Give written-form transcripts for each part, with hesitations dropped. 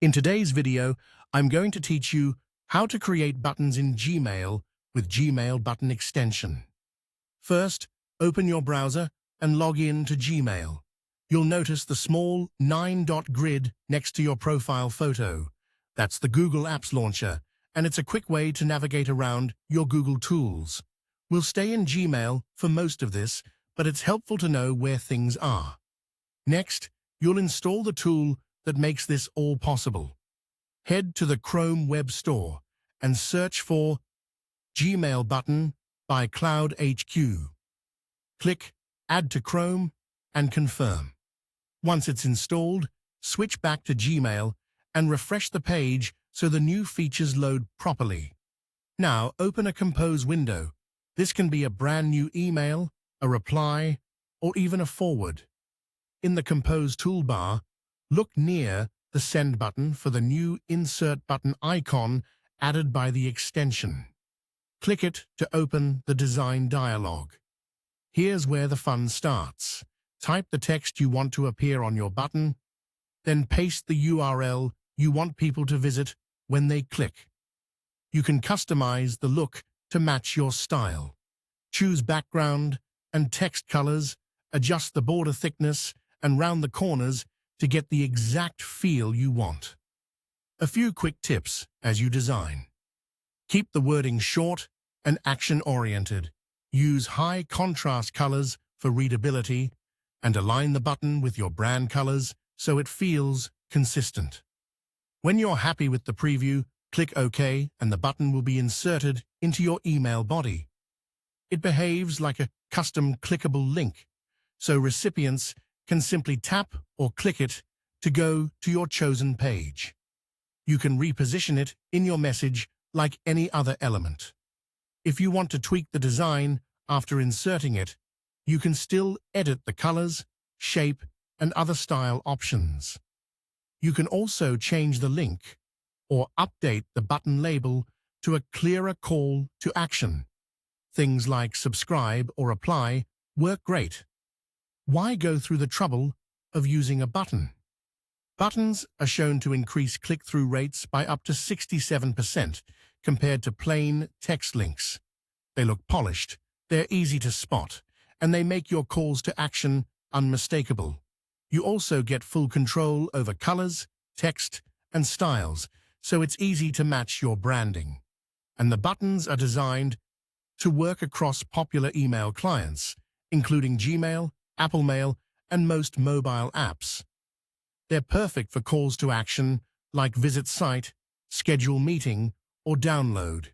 In today's video, I'm going to teach you how to create buttons in Gmail with Gmail button extension. First, open your browser and log in to Gmail. You'll notice the small 9-dot grid next to your profile photo. That's the Google Apps Launcher, and it's a quick way to navigate around your Google tools. We'll stay in Gmail for most of this, but it's helpful to know where things are. Next, you'll install the tool that makes this all possible. Head to the Chrome Web Store and search for Gmail button by Cloud HQ. Click Add to Chrome and confirm. Once it's installed, switch back to Gmail and refresh the page so the new features load properly. Now open a Compose window. This can be a brand new email, a reply, or even a forward. In the Compose toolbar, look near the Send button for the new Insert button icon added by the extension. Click it to open the design dialog. Here's where the fun starts. Type the text you want to appear on your button, then paste the URL you want people to visit when they click. You can customize the look to match your style. Choose background and text colors, adjust the border thickness, and round the corners to get the exact feel you want. A few quick tips as you design. Keep the wording short and action-oriented. Use high contrast colors for readability, and align the button with your brand colors so it feels consistent. When you're happy with the preview, click OK and the button will be inserted into your email body. It behaves like a custom clickable link, so recipients can simply tap or click it to go to your chosen page. You can reposition it in your message like any other element. If you want to tweak the design after inserting it, you can still edit the colors, shape, and other style options. You can also change the link or update the button label to a clearer call to action. Things like subscribe or apply work great. Why go through the trouble of using a button? Buttons are shown to increase click-through rates by up to 67% compared to plain text links. They look polished, they're easy to spot, and they make your calls to action unmistakable. You also get full control over colors, text, and styles, so it's easy to match your branding. And the buttons are designed to work across popular email clients, including Gmail, Apple Mail, and most mobile apps. They're perfect for calls to action like visit site, schedule meeting, or download.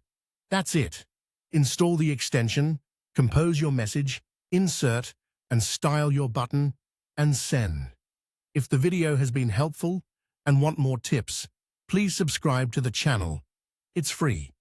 That's it. Install the extension, compose your message, insert, and style your button, and send. If the video has been helpful and want more tips, please subscribe to the channel. It's free.